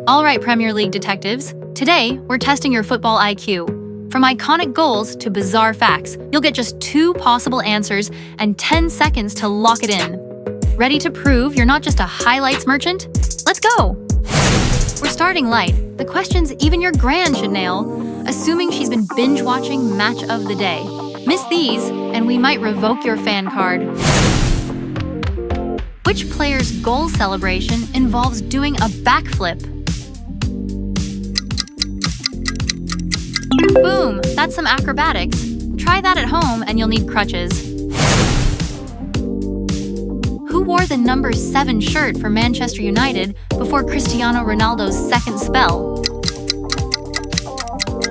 All right, Premier League detectives. Today, we're testing your football IQ. From iconic goals to bizarre facts, you'll get just 2 possible answers and 10 seconds to lock it in. Ready to prove you're not just a highlights merchant? Let's go! We're starting light. The questions even your gran should nail, assuming she's been binge-watching Match of the Day. Miss these, and we might revoke your fan card. Which player's goal celebration involves doing a backflip? Boom! That's some acrobatics. Try that at home and you'll need crutches. Who wore the number 7 shirt for Manchester United before Cristiano Ronaldo's second spell?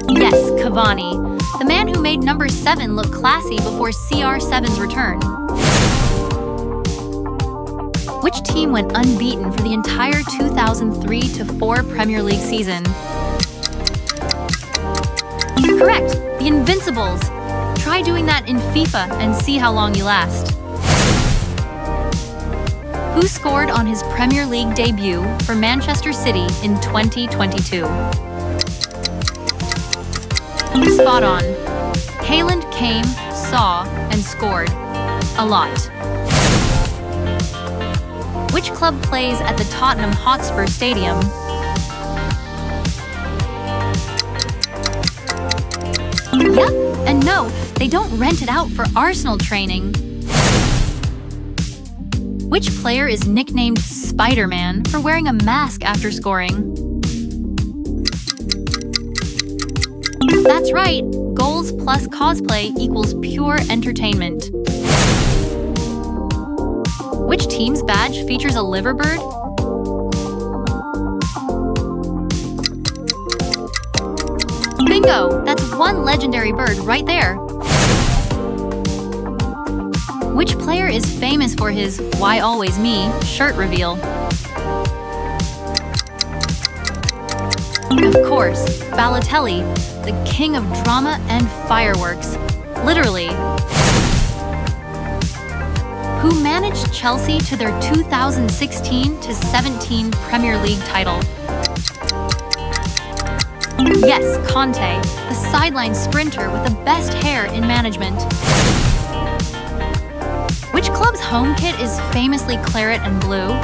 Yes, Cavani, the man who made number 7 look classy before CR7's return. Which team went unbeaten for the entire 2003-04 Premier League season? Correct, the Invincibles. Try doing that in FIFA and see how long you last. Who scored on his Premier League debut for Manchester City in 2022? Spot on. Haaland came, saw, and scored. A lot. Which club plays at the Tottenham Hotspur Stadium? Yep, and no, they don't rent it out for Arsenal training. Which player is nicknamed Spider-Man for wearing a mask after scoring? That's right, goals plus cosplay equals pure entertainment. Which team's badge features a liverbird? Bingo! That's one legendary bird right there. Which player is famous for his "Why Always Me" shirt reveal? Of course, Balotelli, the king of drama and fireworks. Literally. Who managed Chelsea to their 2016-17 Premier League title? Yes, Conte, the sideline sprinter with the best hair in management. Which club's home kit is famously claret and blue?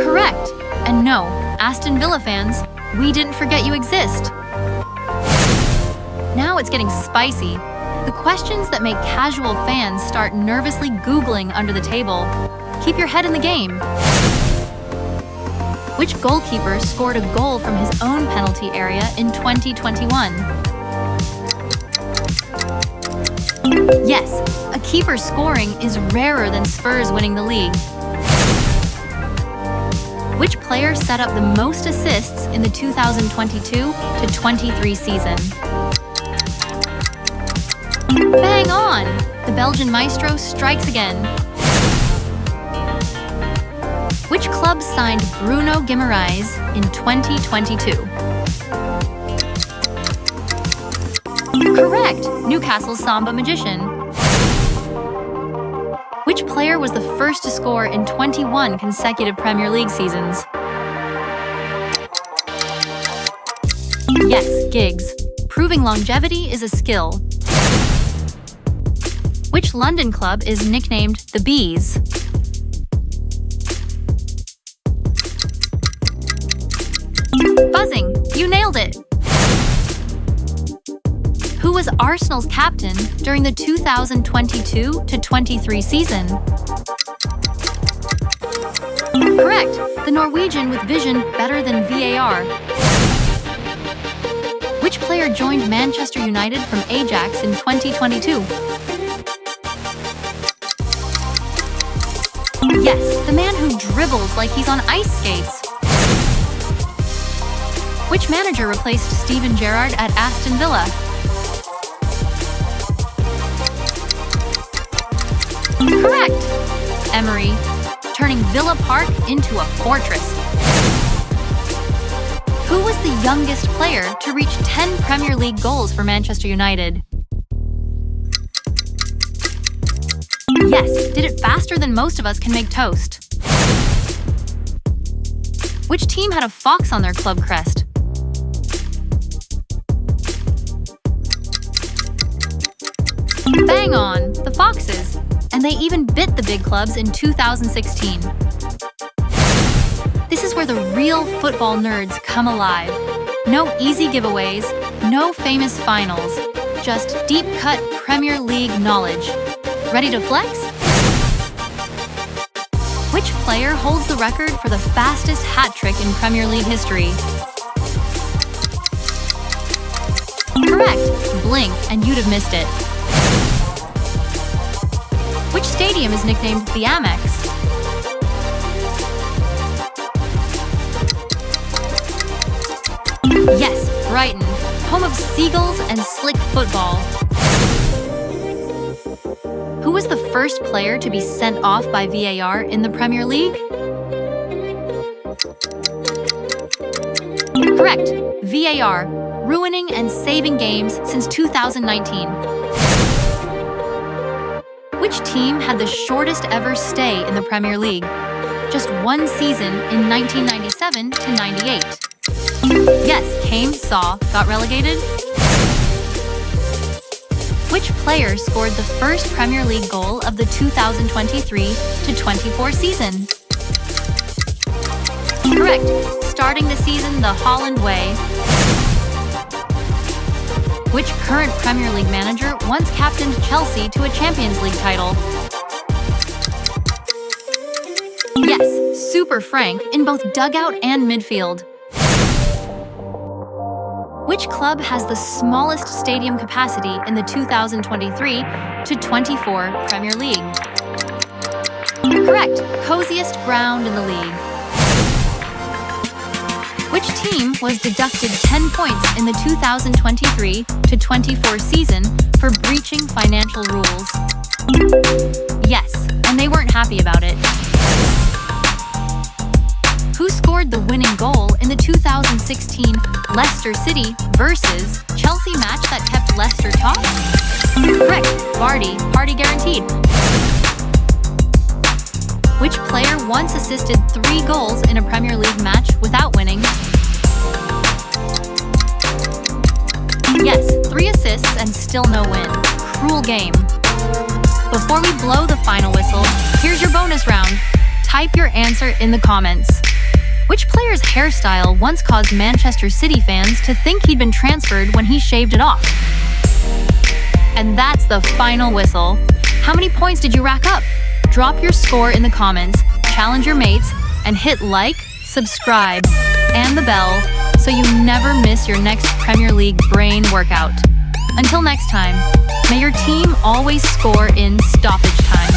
Correct. And no, Aston Villa fans, we didn't forget you exist. Now it's getting spicy. The questions that make casual fans start nervously Googling under the table. Keep your head in the game. Which goalkeeper scored a goal from his own penalty area in 2021? Yes, a keeper scoring is rarer than Spurs winning the league. Which player set up the most assists in the 2022-23 season? Bang on! The Belgian maestro strikes again. Which club signed Bruno Guimaraes in 2022? Correct! Newcastle's Samba Magician. Which player was the first to score in 21 consecutive Premier League seasons? Yes, Giggs. Proving longevity is a skill. Which London club is nicknamed the Bees? Buzzing! You nailed it! Who was Arsenal's captain during the 2022-23 season? Correct! The Norwegian with vision better than VAR. Which player joined Manchester United from Ajax in 2022? Yes, the man who dribbles like he's on ice skates. Which manager replaced Steven Gerrard at Aston Villa? Correct! Emery, turning Villa Park into a fortress. Who was the youngest player to reach 10 Premier League goals for Manchester United? Yes, did it faster than most of us can make toast. Which team had a fox on their club crest? Bang on, the Foxes. And they even bit the big clubs in 2016. This is where the real football nerds come alive. No easy giveaways, no famous finals, just deep-cut Premier League knowledge. Ready to flex? Which player holds the record for the fastest hat trick in Premier League history? Correct. Blink and you'd have missed it. Which stadium is nicknamed the Amex? Yes, Brighton, home of seagulls and slick football. Who was the first player to be sent off by VAR in the Premier League? Correct, VAR, ruining and saving games since 2019. Which team had the shortest ever stay in the Premier League? Just one season in 1997 to 98. Yes, came, saw, got relegated. Which player scored the first Premier League goal of the 2023-24 season? Correct, starting the season the Holland way. Which current Premier League manager once captained Chelsea to a Champions League title? Yes, Super Frank in both dugout and midfield. Which club has the smallest stadium capacity in the 2023-24 Premier League? Correct, coziest ground in the league. Which team was deducted 10 points in the 2023-24 season for breaching financial rules? Yes, and they weren't happy about it. Who scored the winning goal in the 2016 Leicester City versus Chelsea match that kept Leicester top? Correct, Vardy, party guaranteed. Which player once assisted 3 goals in a Premier League match without winning? Yes, 3 assists and still no win. Cruel game. Before we blow the final whistle, here's your bonus round. Type your answer in the comments. Which player's hairstyle once caused Manchester City fans to think he'd been transferred when he shaved it off? And that's the final whistle. How many points did you rack up? Drop your score in the comments, challenge your mates, and hit like, subscribe, and the bell so you never miss your next Premier League brain workout. Until next time, may your team always score in stoppage time.